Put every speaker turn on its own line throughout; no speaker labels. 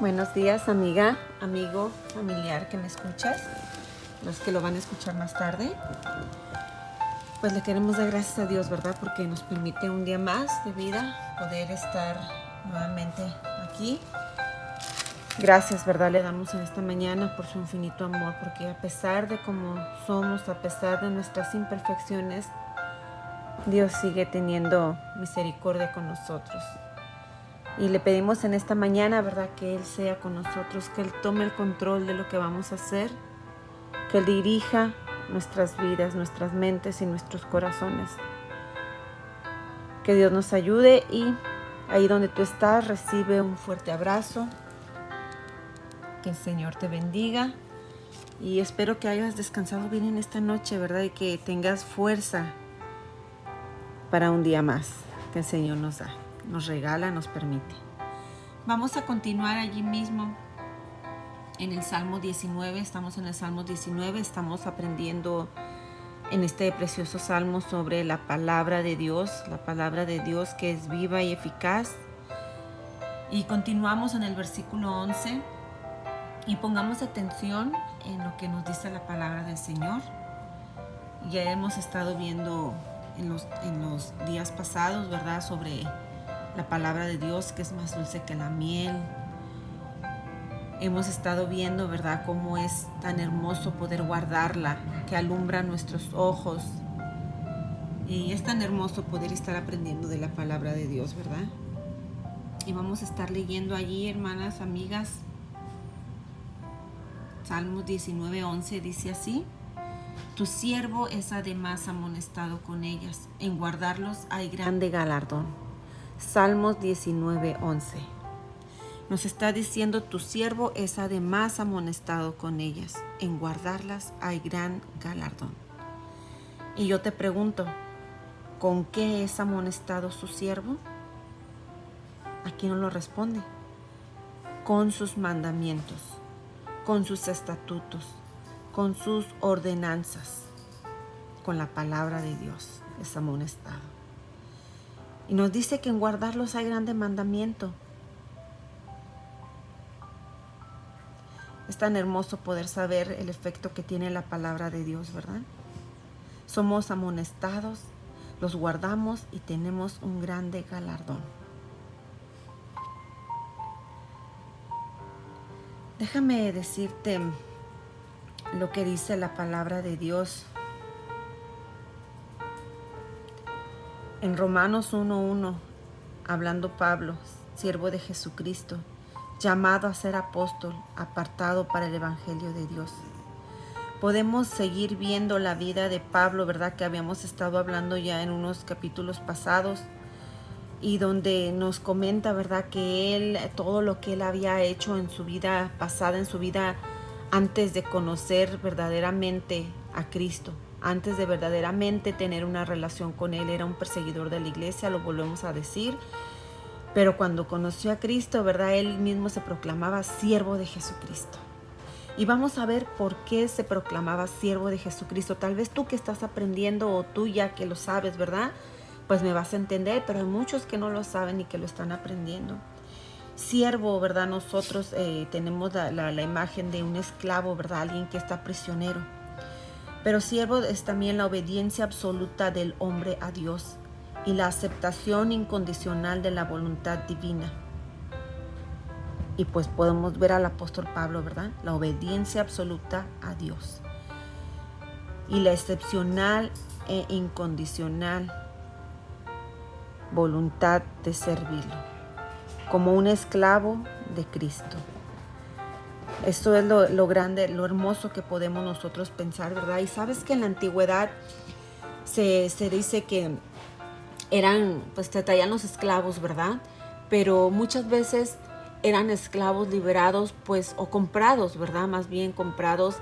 Buenos días, amiga, amigo, familiar que me escuchas, los que lo van a escuchar más tarde. Pues le queremos dar gracias a Dios, ¿verdad? Porque nos permite un día más de vida poder estar nuevamente aquí. Gracias, ¿verdad? Le damos en esta mañana por su infinito amor, porque a pesar de cómo somos, a pesar de nuestras imperfecciones, Dios sigue teniendo misericordia con nosotros. Y le pedimos en esta mañana, ¿verdad?, que Él sea con nosotros, que Él tome el control de lo que vamos a hacer, que Él dirija nuestras vidas, nuestras mentes y nuestros corazones. Que Dios nos ayude y ahí donde tú estás, recibe un fuerte abrazo. Que el Señor te bendiga y espero que hayas descansado bien en esta noche, ¿verdad? Y que tengas fuerza para un día más que el Señor nos da, nos regala, nos permite. Vamos a continuar allí mismo en el Salmo 19, estamos en el Salmo 19, estamos aprendiendo en este precioso Salmo sobre la palabra de Dios que es viva y eficaz. Y continuamos en el versículo 11 y pongamos atención en lo que nos dice la palabra del Señor. Ya hemos estado viendo en los días pasados, ¿verdad?, sobre la palabra de Dios que es más dulce que la miel. Hemos estado viendo, ¿verdad?, cómo es tan hermoso poder guardarla, que alumbra nuestros ojos. Y es tan hermoso poder estar aprendiendo de la palabra de Dios, ¿verdad? Y vamos a estar leyendo allí, hermanas, amigas. Salmos 19:11 dice así: Tu siervo es además amonestado con ellas, en guardarlos hay grande galardón. Salmos 19:11. Nos está diciendo, tu siervo es además amonestado con ellas, en guardarlas hay gran galardón. Y yo te pregunto, ¿con qué es amonestado su siervo? Aquí no lo responde. Con sus mandamientos, con sus estatutos, con sus ordenanzas, con la palabra de Dios es amonestado. Y nos dice que en guardarlos hay grande mandamiento. Es tan hermoso poder saber el efecto que tiene la palabra de Dios, ¿verdad? Somos amonestados, los guardamos y tenemos un grande galardón. Déjame decirte lo que dice la palabra de Dios. En Romanos 1:1, hablando Pablo, siervo de Jesucristo, llamado a ser apóstol, apartado para el evangelio de Dios. Podemos seguir viendo la vida de Pablo, ¿verdad?, que habíamos estado hablando ya en unos capítulos pasados, y donde nos comenta, ¿verdad?, que él, todo lo que él había hecho en su vida pasada, en su vida antes de conocer verdaderamente a Cristo, antes de verdaderamente tener una relación con Él, era un perseguidor de la iglesia, lo volvemos a decir. Pero cuando conoció a Cristo, ¿verdad?, Él mismo se proclamaba siervo de Jesucristo. Y vamos a ver por qué se proclamaba siervo de Jesucristo. Tal vez tú que estás aprendiendo o tú ya que lo sabes, ¿verdad?, pues me vas a entender, pero hay muchos que no lo saben y que lo están aprendiendo. Siervo, ¿verdad? Nosotros tenemos la imagen de un esclavo, ¿verdad?, alguien que está prisionero. Pero siervo es también la obediencia absoluta del hombre a Dios y la aceptación incondicional de la voluntad divina. Y pues podemos ver al apóstol Pablo, ¿verdad?, la obediencia absoluta a Dios y la excepcional e incondicional voluntad de servirlo, como un esclavo de Cristo. Esto es lo grande, lo hermoso que podemos nosotros pensar, ¿verdad? Y sabes que en la antigüedad se dice que eran, pues te traían los esclavos, ¿verdad? Pero muchas veces eran esclavos liberados, pues, o comprados, ¿verdad? Más bien comprados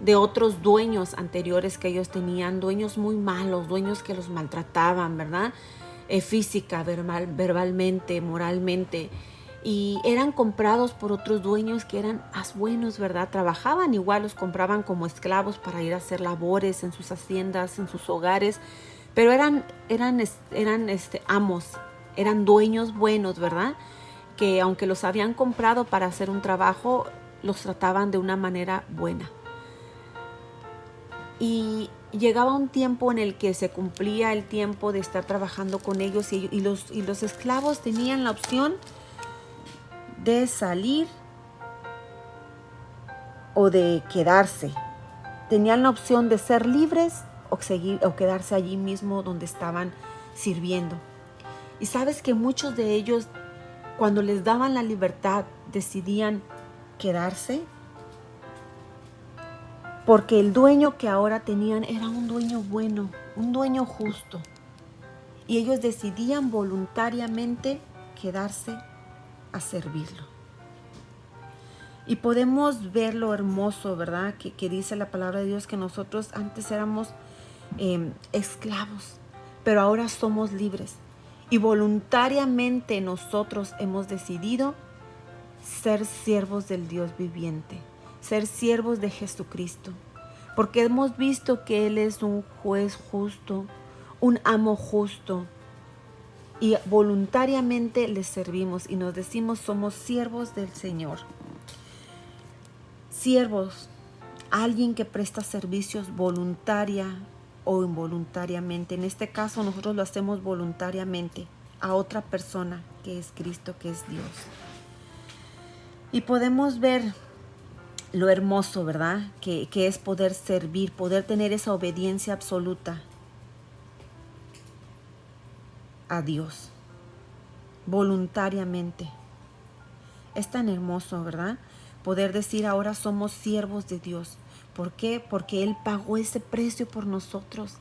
de otros dueños anteriores que ellos tenían, dueños muy malos, dueños que los maltrataban, ¿verdad? Física, verbalmente, moralmente. Y eran comprados por otros dueños que eran más buenos, ¿verdad? Trabajaban igual, los compraban como esclavos para ir a hacer labores en sus haciendas, en sus hogares, pero eran amos, eran dueños buenos, ¿verdad?, que aunque los habían comprado para hacer un trabajo, los trataban de una manera buena. Y llegaba un tiempo en el que se cumplía el tiempo de estar trabajando con ellos y los esclavos tenían la opción de salir o de quedarse. Tenían la opción de ser libres o quedarse allí mismo donde estaban sirviendo. Y sabes que muchos de ellos, cuando les daban la libertad, decidían quedarse, porque el dueño que ahora tenían era un dueño bueno, un dueño justo. Y ellos decidían voluntariamente quedarse a servirlo. Y podemos ver lo hermoso, ¿verdad? Que dice la palabra de Dios, que nosotros antes éramos esclavos, pero ahora somos libres. Y voluntariamente nosotros hemos decidido ser siervos del Dios viviente, ser siervos de Jesucristo, porque hemos visto que Él es un juez justo, un amo justo, y voluntariamente le servimos y nos decimos somos siervos del Señor. Siervos, alguien que presta servicios voluntaria o involuntariamente. En este caso nosotros lo hacemos voluntariamente a otra persona que es Cristo, que es Dios. Y podemos ver lo hermoso, ¿verdad? Que es poder servir, poder tener esa obediencia absoluta a Dios, voluntariamente. Es tan hermoso, ¿verdad? Poder decir ahora somos siervos de Dios. ¿Por qué? Porque Él pagó ese precio por nosotros.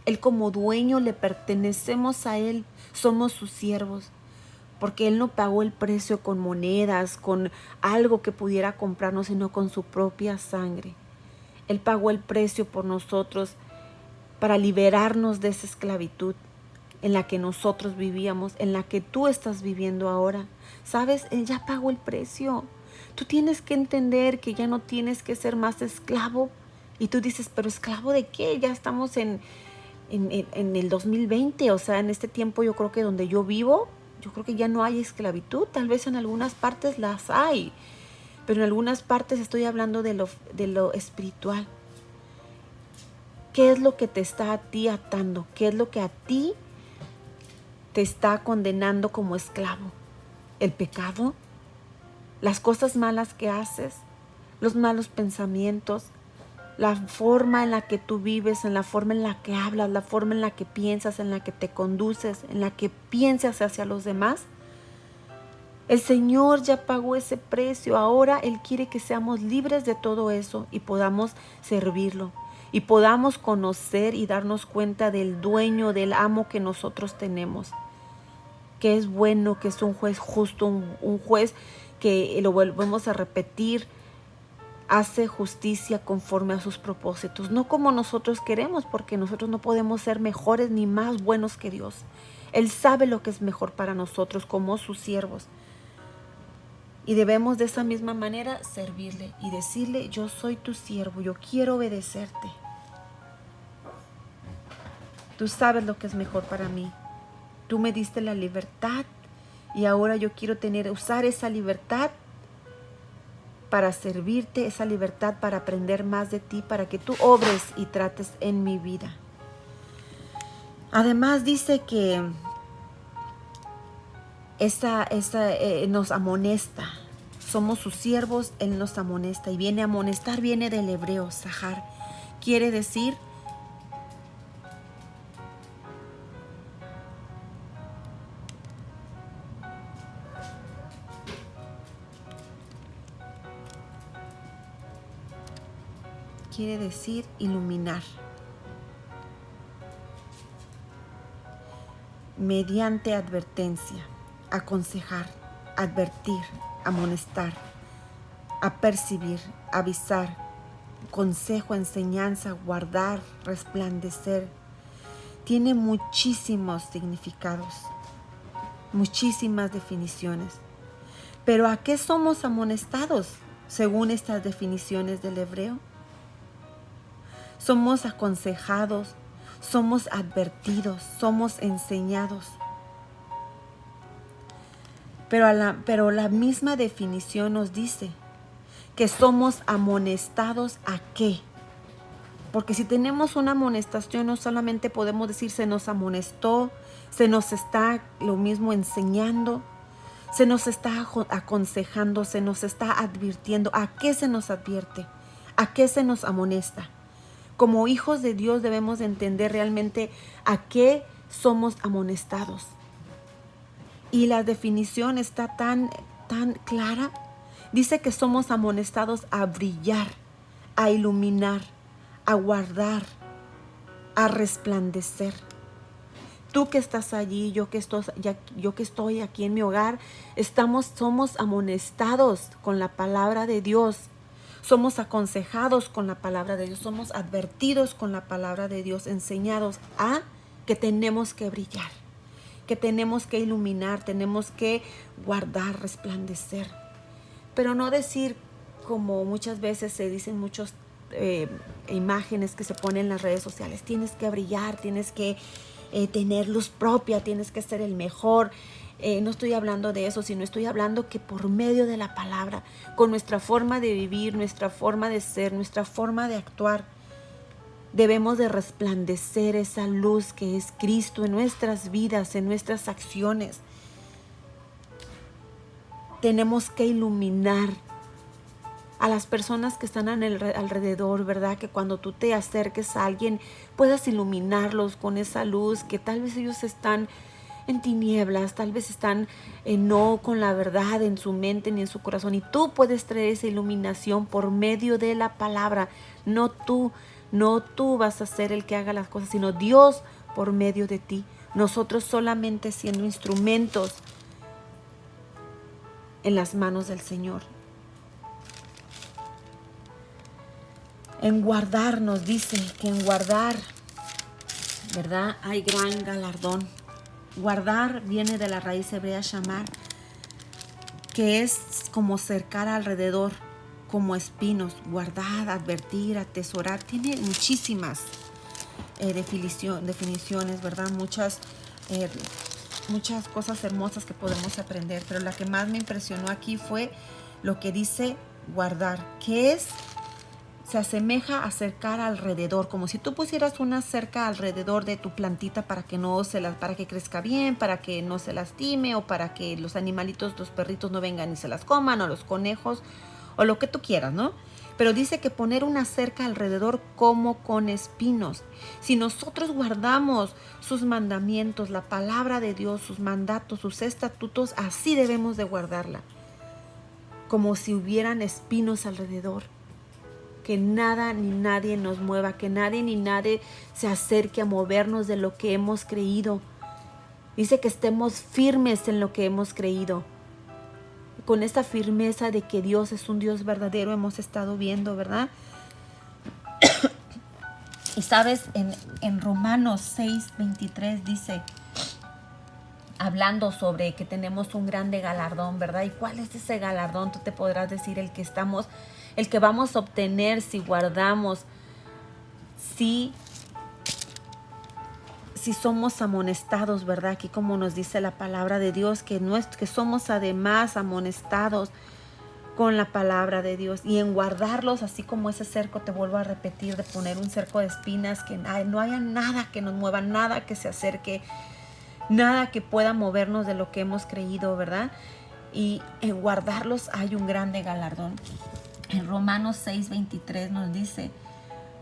Él como dueño le pertenecemos a Él, somos sus siervos. Porque Él no pagó el precio con monedas, con algo que pudiera comprarnos, sino con su propia sangre. Él pagó el precio por nosotros para liberarnos de esa esclavitud en la que nosotros vivíamos, en la que tú estás viviendo ahora. ¿Sabes? Él ya pagó el precio. Tú tienes que entender que ya no tienes que ser más esclavo. Y tú dices, ¿pero esclavo de qué? Ya estamos en el 2020, o sea, en este tiempo yo creo que donde yo vivo, yo creo que ya no hay esclavitud. Tal vez en algunas partes las hay, pero en algunas partes estoy hablando de lo espiritual. ¿Qué es lo que te está a ti atando? ¿Qué es lo que a ti te está condenando como esclavo? ¿El pecado? ¿Las cosas malas que haces? ¿Los malos pensamientos? ¿La forma en la que tú vives, en la forma en la que hablas, la forma en la que piensas, en la que te conduces, en la que piensas hacia los demás? El Señor ya pagó ese precio. Ahora Él quiere que seamos libres de todo eso y podamos servirlo. Y podamos conocer y darnos cuenta del dueño, del amo que nosotros tenemos. Que es bueno, que es un juez justo, un juez que, lo volvemos a repetir, hace justicia conforme a sus propósitos. No como nosotros queremos, porque nosotros no podemos ser mejores ni más buenos que Dios. Él sabe lo que es mejor para nosotros como sus siervos. Y debemos de esa misma manera servirle y decirle, yo soy tu siervo, yo quiero obedecerte. Tú sabes lo que es mejor para mí. Tú me diste la libertad y ahora yo quiero usar esa libertad para servirte, esa libertad para aprender más de ti, para que tú obres y trates en mi vida. Además dice que nos amonesta. Somos sus siervos, Él nos amonesta. Y viene a amonestar, viene del hebreo, sahar. Quiere decir iluminar. Mediante advertencia, aconsejar, advertir, amonestar, apercibir, avisar, consejo, enseñanza, guardar, resplandecer. Tiene muchísimos significados, muchísimas definiciones. Pero ¿a qué somos amonestados según estas definiciones del hebreo? Somos aconsejados, somos advertidos, somos enseñados. Pero la misma definición nos dice que somos amonestados ¿a qué? Porque si tenemos una amonestación, no solamente podemos decir se nos amonestó, se nos está lo mismo enseñando, se nos está aconsejando, se nos está advirtiendo. ¿A qué se nos advierte? ¿A qué se nos amonesta? Como hijos de Dios debemos entender realmente a qué somos amonestados. Y la definición está tan clara. Dice que somos amonestados a brillar, a iluminar, a guardar, a resplandecer. Tú que estás allí, yo que estoy aquí en mi hogar, somos amonestados con la palabra de Dios. Somos aconsejados con la palabra de Dios. Somos advertidos con la palabra de Dios, enseñados a que tenemos que brillar, que tenemos que iluminar, tenemos que guardar, resplandecer. Pero no decir, como muchas veces se dicen muchas imágenes que se ponen en las redes sociales, tienes que brillar, tienes que tener luz propia, tienes que ser el mejor. No estoy hablando de eso, sino estoy hablando que por medio de la palabra, con nuestra forma de vivir, nuestra forma de ser, nuestra forma de actuar, debemos de resplandecer esa luz que es Cristo en nuestras vidas, en nuestras acciones. Tenemos que iluminar a las personas que están alrededor, ¿verdad? Que cuando tú te acerques a alguien puedas iluminarlos con esa luz, que tal vez ellos están en tinieblas, tal vez están no con la verdad en su mente ni en su corazón, y tú puedes traer esa iluminación por medio de la palabra. No tú vas a ser el que haga las cosas, sino Dios por medio de ti. Nosotros solamente siendo instrumentos en las manos del Señor. En guardar, nos dice que en guardar, ¿verdad? Hay gran galardón. Guardar viene de la raíz hebrea shamar, que es como cercar alrededor, como espinos. Guardar, advertir, atesorar. Tiene muchísimas definiciones, ¿verdad? Muchas cosas hermosas que podemos aprender. Pero la que más me impresionó aquí fue lo que dice guardar, que se asemeja a cercar alrededor, como si tú pusieras una cerca alrededor de tu plantita para que crezca bien, para que no se lastime, o para que los animalitos, los perritos no vengan y se las coman, o los conejos, o lo que tú quieras, ¿no? Pero dice que poner una cerca alrededor como con espinos. Si nosotros guardamos sus mandamientos, la palabra de Dios, sus mandatos, sus estatutos, así debemos de guardarla, como si hubieran espinos alrededor. Que nada ni nadie nos mueva, que nadie ni nadie se acerque a movernos de lo que hemos creído. Dice que estemos firmes en lo que hemos creído. Con esta firmeza de que Dios es un Dios verdadero hemos estado viendo, ¿verdad? Y sabes, en Romanos 6:23 dice, hablando sobre que tenemos un grande galardón, ¿verdad? ¿Y cuál es ese galardón? Tú te podrás decir el que vamos a obtener si guardamos, si somos amonestados, ¿verdad? Aquí como nos dice la palabra de Dios, que somos además amonestados con la palabra de Dios, y en guardarlos, así como ese cerco, te vuelvo a repetir, de poner un cerco de espinas, que no haya nada que nos mueva, nada que se acerque, nada que pueda movernos de lo que hemos creído, ¿verdad? Y en guardarlos hay un grande galardón. En Romanos 6:23 nos dice,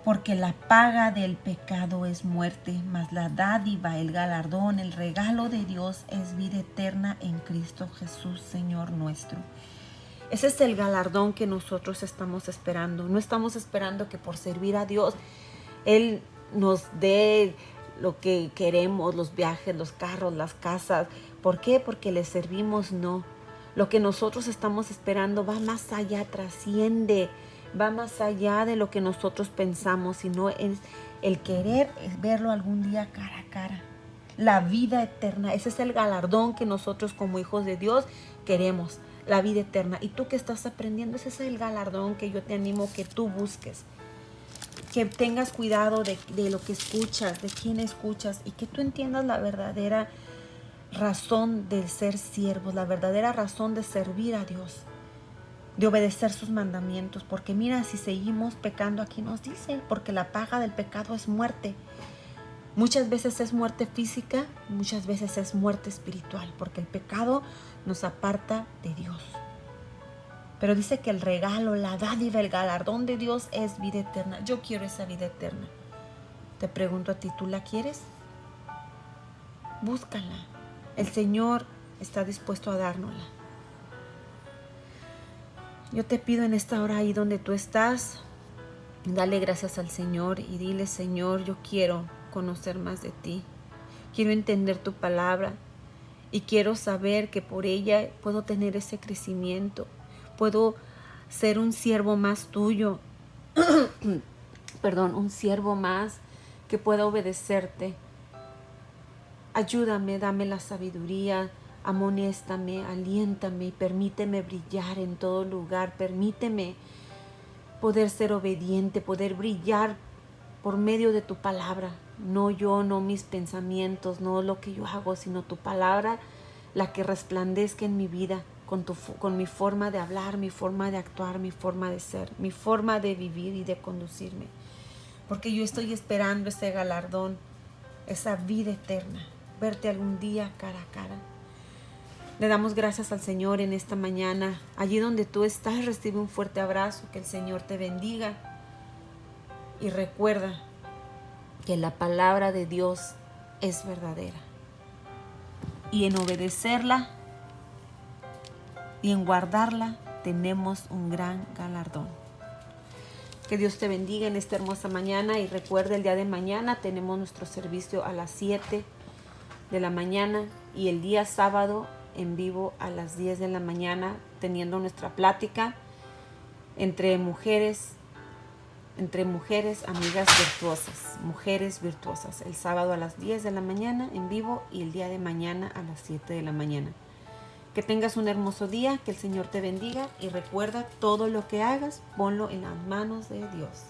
porque la paga del pecado es muerte, mas la dádiva, el galardón, el regalo de Dios es vida eterna en Cristo Jesús, Señor nuestro. Ese es el galardón que nosotros estamos esperando. No estamos esperando que por servir a Dios Él nos dé lo que queremos, los viajes, los carros, las casas. ¿Por qué? Porque le servimos, no. Lo que nosotros estamos esperando va más allá, trasciende, va más allá de lo que nosotros pensamos, sino es el querer verlo algún día cara a cara. La vida eterna, ese es el galardón que nosotros como hijos de Dios queremos, la vida eterna. Y tú que estás aprendiendo, ese es el galardón que yo te animo que tú busques. Que tengas cuidado de lo que escuchas, de quién escuchas, y que tú entiendas la verdadera razón de ser siervos, la verdadera razón de servir a Dios, de obedecer sus mandamientos. Porque mira, si seguimos pecando, aquí nos dice, porque la paga del pecado es muerte. Muchas veces es muerte física, muchas veces es muerte espiritual, porque el pecado nos aparta de Dios. Pero dice que el regalo, la dádiva, el galardón de Dios es vida eterna. Yo quiero esa vida eterna. Te pregunto a ti, ¿tú la quieres? Búscala. El Señor está dispuesto a dárnosla. Yo te pido en esta hora ahí donde tú estás, dale gracias al Señor y dile: Señor, yo quiero conocer más de ti. Quiero entender tu palabra y quiero saber que por ella puedo tener ese crecimiento. Puedo ser un siervo más tuyo. Perdón, un siervo más que pueda obedecerte. Ayúdame, dame la sabiduría, amonéstame, aliéntame y permíteme brillar en todo lugar. Permíteme poder ser obediente, poder brillar por medio de tu palabra. No yo, no mis pensamientos, no lo que yo hago, sino tu palabra, la que resplandezca en mi vida, con mi forma de hablar, mi forma de actuar, mi forma de ser, mi forma de vivir y de conducirme. Porque yo estoy esperando ese galardón, esa vida eterna, verte algún día cara a cara. Le damos gracias al Señor en esta mañana. Allí donde tú estás, recibe un fuerte abrazo, que el Señor te bendiga. Y recuerda que la palabra de Dios es verdadera. Y en obedecerla y en guardarla tenemos un gran galardón. Que Dios te bendiga en esta hermosa mañana y recuerda, el día de mañana tenemos nuestro servicio a las 7 de la mañana y el día sábado en vivo a las 10 de la mañana, teniendo nuestra plática entre mujeres, amigas virtuosas, mujeres virtuosas. El sábado a las 10 de la mañana en vivo y el día de mañana a las 7 de la mañana. Que tengas un hermoso día, que el Señor te bendiga y recuerda, todo lo que hagas, ponlo en las manos de Dios.